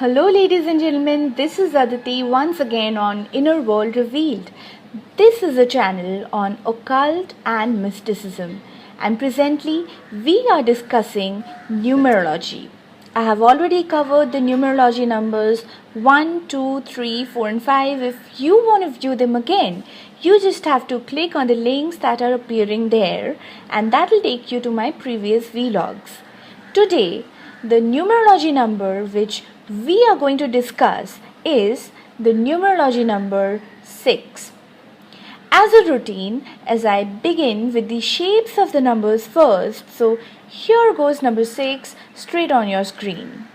Hello, ladies and gentlemen. This is Aditi once again on InnerWorldRevealed. This is a channel on occult and mysticism, and presently we are discussing numerology. I have already covered the numerology numbers 1, 2, 3, 4, and 5. If you want to view them again, you just have to click on the links that are appearing there, and that will take you to my previous vlogs. Today, the numerology number which we are going to discuss is the numerology number 6. As a routine, as I begin with the shapes of the numbers first, so here goes number 6 straight on your screen.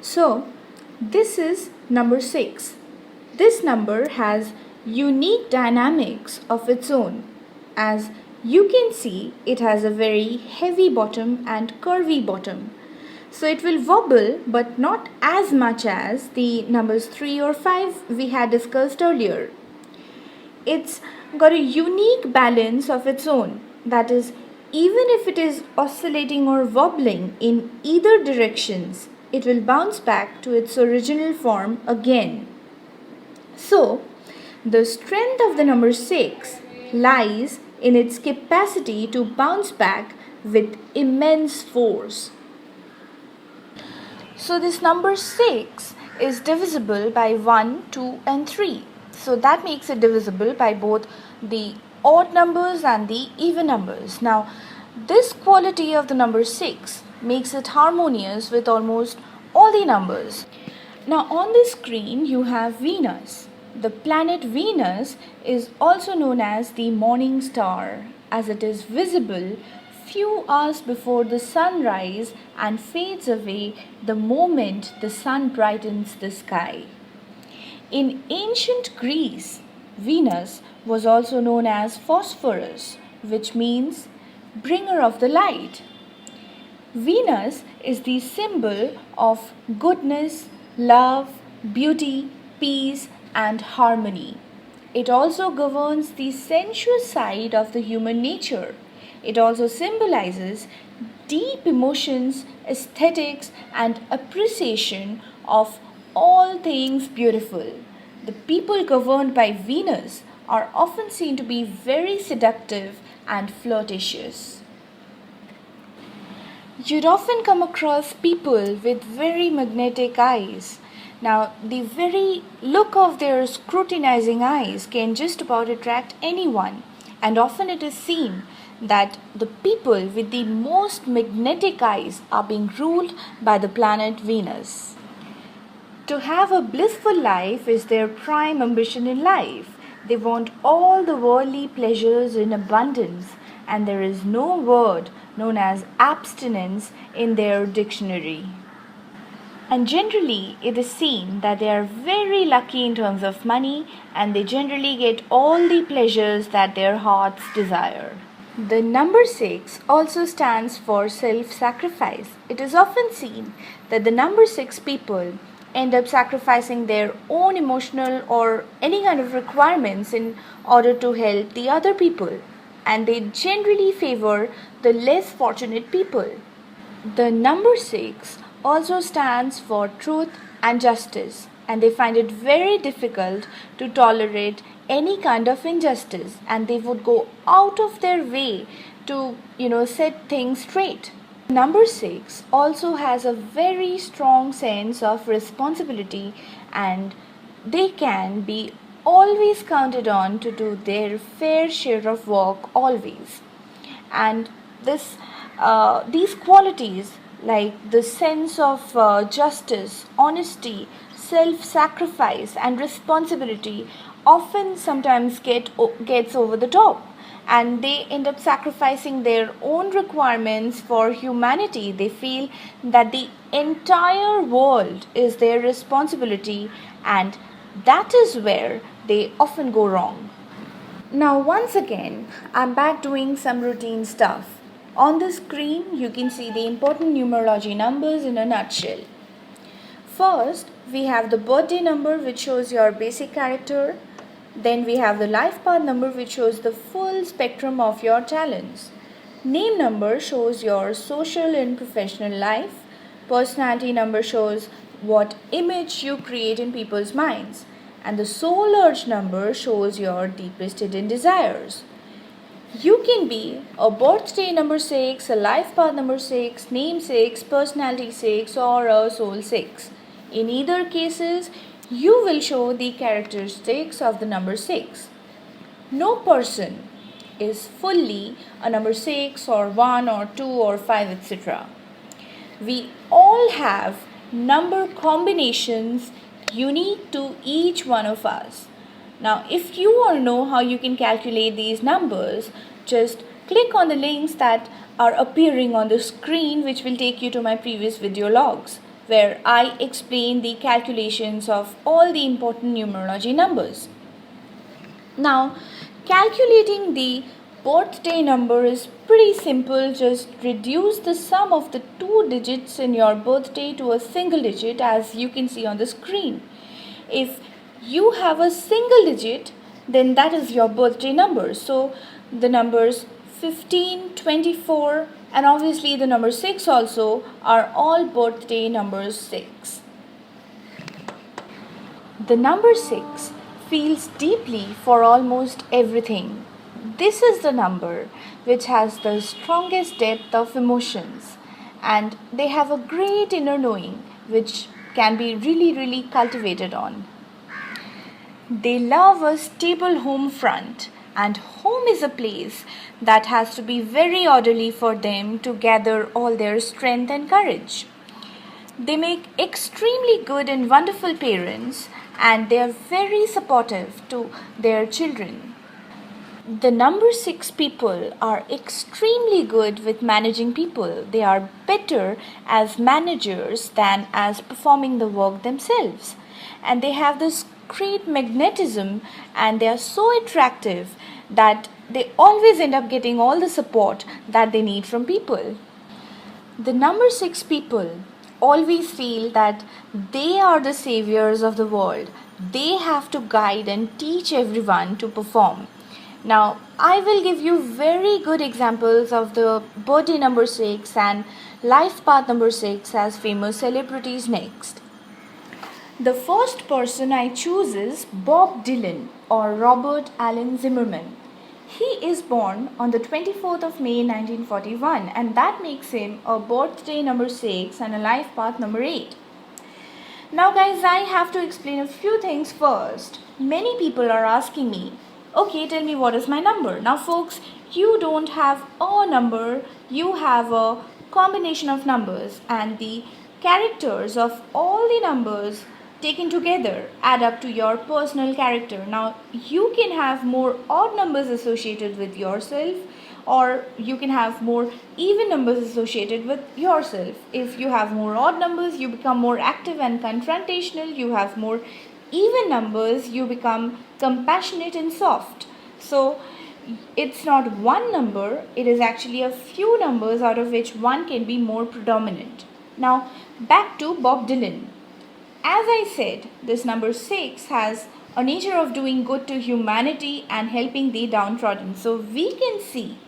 So, this is number 6. This number has unique dynamics of its own. As you can see, it has a very heavy bottom and curvy bottom. So it will wobble, but not as much as the numbers 3 or 5 we had discussed earlier. It's got a unique balance of its own. That is, even if it is oscillating or wobbling in either directions, it will bounce back to its original form again. So, the strength of the number 6 lies in its capacity to bounce back with immense force. So this number 6 is divisible by 1, 2 and 3. So that makes it divisible by both the odd numbers and the even numbers. Now this quality of the number 6 makes it harmonious with almost all the numbers. Now on the screen you have Venus. The planet Venus is also known as the morning star, as it is visible few hours before the sunrise and fades away the moment the sun brightens the sky. In ancient Greece, Venus was also known as Phosphorus, which means bringer of the light. Venus is the symbol of goodness, love, beauty, peace, and harmony. It also governs the sensuous side of the human nature. It also symbolizes deep emotions, aesthetics, and appreciation of all things beautiful. The people governed by Venus are often seen to be very seductive and flirtatious. You'd often come across people with very magnetic eyes. Now, the very look of their scrutinizing eyes can just about attract anyone, and often it is seen that the people with the most magnetic eyes are being ruled by the planet Venus. To have a blissful life is their prime ambition in life. They want all the worldly pleasures in abundance, and there is no word known as abstinence in their dictionary. And generally, it is seen that they are very lucky in terms of money, and they generally get all the pleasures that their hearts desire. The number 6 also stands for self-sacrifice. It is often seen that the number 6 people end up sacrificing their own emotional or any kind of requirements in order to help the other people, and they generally favor the less fortunate people. The number 6 also stands for truth and justice, and they find it very difficult to tolerate any kind of injustice, and they would go out of their way to set things straight. Number 6 also has a very strong sense of responsibility, and they can be always counted on to do their fair share of work always. And these qualities like the sense of justice, honesty, self-sacrifice and responsibility often sometimes gets over the top, and they end up sacrificing their own requirements for humanity. They feel that the entire world is their responsibility, and that is where they often go wrong. Now once again, I'm back doing some routine stuff. On the screen, you can see the important numerology numbers in a nutshell. First, we have the birthday number, which shows your basic character. Then we have the life path number, which shows the full spectrum of your talents. Name number shows your social and professional life. personality number shows what image you create in people's minds, and the soul urge number shows your deepest hidden desires. You can be a birthday number 6, a life path number 6, name 6, personality 6, or a soul 6. In either cases, you will show the characteristics of the number 6. No person is fully a number 6 or 1 or 2 or 5, etc. We all have number combinations unique to each one of us. Now, if you want to know how you can calculate these numbers, just click on the links that are appearing on the screen, which will take you to my previous video logs, where I explain the calculations of all the important numerology numbers. Now, calculating the birthday number is pretty simple. Just reduce the sum of the two digits in your birthday to a single digit, as you can see on the screen. If you have a single digit, then that is your birthday number. So the numbers 15, 24, and obviously the number 6 also are all birthday numbers 6. The number 6 feels deeply for almost everything. This is the number which has the strongest depth of emotions, and they have a great inner knowing which can be really cultivated on. They love a stable home front, and home is a place that has to be very orderly for them to gather all their strength and courage. They make extremely good and wonderful parents, and they are very supportive to their children. The number 6 people are extremely good with managing people. They are better as managers than as performing the work themselves. And they have this great magnetism, and they are so attractive that they always end up getting all the support that they need from people. The number 6 people always feel that they are the saviors of the world. They have to guide and teach everyone to perform. Now, I will give you very good examples of the birthday number 6 and life path number 6 as famous celebrities next. The first person I choose is Bob Dylan, or Robert Allen Zimmerman. He is born on the 24th of May 1941, and that makes him a birthday number 6 and a life path number 8. Now guys, I have to explain a few things first. Many people are asking me, okay, tell me what is my number. Now folks, you don't have a number, you have a combination of numbers, and the characters of all the numbers taken together add up to your personal character. Now you can have more odd numbers associated with yourself, or you can have more even numbers associated with yourself. If you have more odd numbers, you become more active and confrontational. You have more even numbers, you become compassionate and soft. So it's not one number, it is actually a few numbers out of which one can be more predominant. Now back to Bob Dylan. As I said, this number 6 has a nature of doing good to humanity and helping the downtrodden. So we can see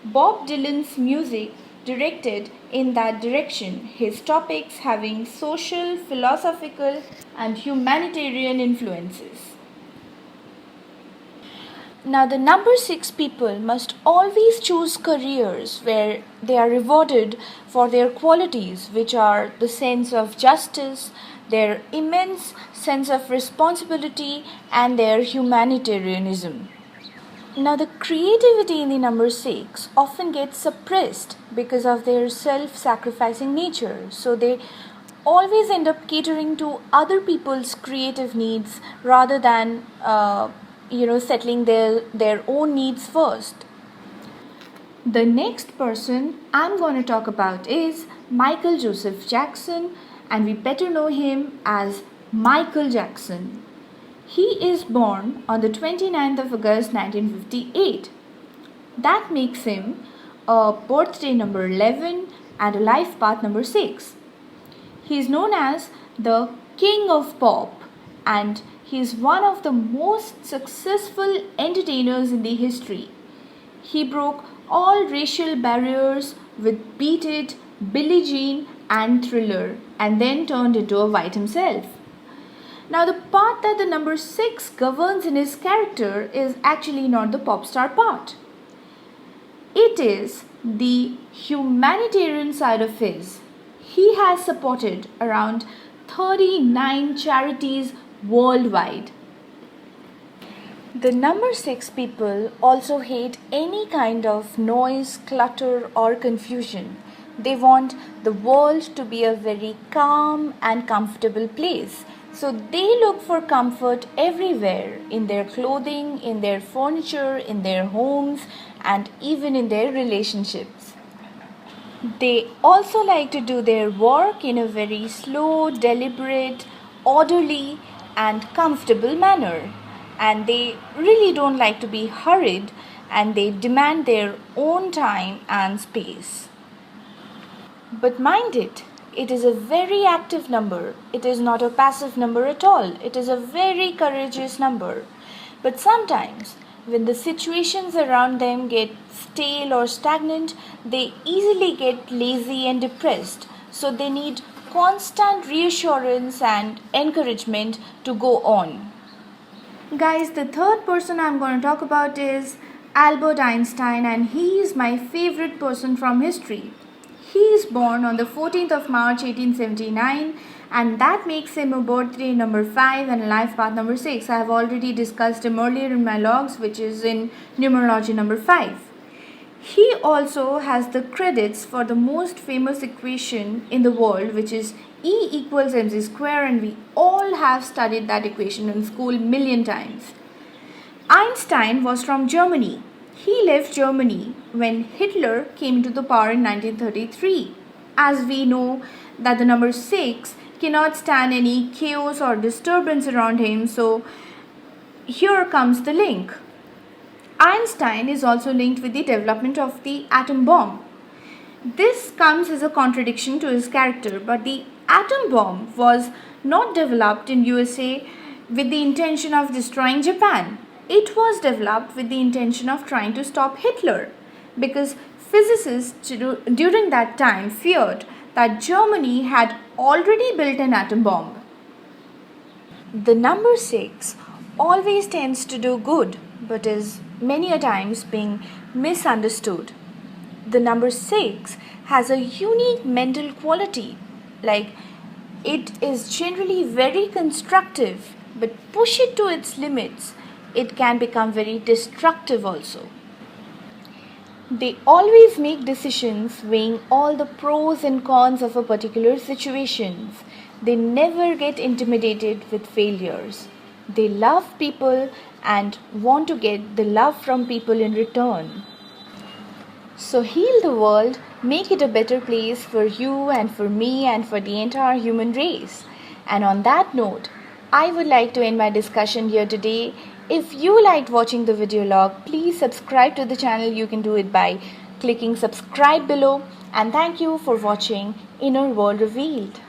Bob Dylan's music directed in that direction, his topics having social, philosophical, and humanitarian influences. Now, the number 6 people must always choose careers where they are rewarded for their qualities, which are the sense of justice, their immense sense of responsibility, and their humanitarianism. Now, the creativity in the number 6 often gets suppressed because of their self-sacrificing nature. So they always end up catering to other people's creative needs rather than settling their own needs first. The next person I'm going to talk about is Michael Joseph Jackson, and we better know him as Michael Jackson. He is born on the 29th of August 1958. That makes him a birthday number 11 and a life path number 6. He is known as the King of Pop, and he is one of the most successful entertainers in the history. He broke all racial barriers with Beat It, Billie Jean, and thriller, and then turned into a white himself. Now, the part that the number 6 governs in his character is actually not the pop star part. It is the humanitarian side of his. He has supported around 39 charities worldwide. The number 6 people also hate any kind of noise, clutter, or confusion. They want the world to be a very calm and comfortable place. So they look for comfort everywhere, in their clothing, in their furniture, in their homes, and even in their relationships. They also like to do their work in a very slow, deliberate, orderly, and comfortable manner. And they really don't like to be hurried, and they demand their own time and space. But mind it, it is a very active number. It is not a passive number at all. It is a very courageous number. But sometimes, when the situations around them get stale or stagnant, they easily get lazy and depressed. So they need constant reassurance and encouragement to go on. Guys, the third person I'm going to talk about is Albert Einstein, and he is my favorite person from history. He is born on the 14th of March 1879, and that makes him a birthday number 5 and a life path number 6. I have already discussed him earlier in my logs, which is in numerology number 5. He also has the credits for the most famous equation in the world, which is E equals mc square, and we all have studied that equation in school million times. Einstein was from Germany. He left Germany when Hitler came to the power in 1933. As we know that the number 6 cannot stand any chaos or disturbance around him, so here comes the link. Einstein is also linked with the development of the atom bomb. This comes as a contradiction to his character, but the atom bomb was not developed in USA with the intention of destroying Japan. It was developed with the intention of trying to stop Hitler, because physicists during that time feared that Germany had already built an atom bomb. The number 6 always tends to do good, but is many a times being misunderstood. The number 6 has a unique mental quality, like it is generally very constructive, but push it to its limits, it can become very destructive also. They always make decisions weighing all the pros and cons of a particular situation. They never get intimidated with failures. They love people and want to get the love from people in return. So heal the world, make it a better place for you and for me and for the entire human race. And on that note, I would like to end my discussion here today. If you liked watching the video log, please subscribe to the channel. You can do it by clicking subscribe below. And thank you for watching Inner World Revealed.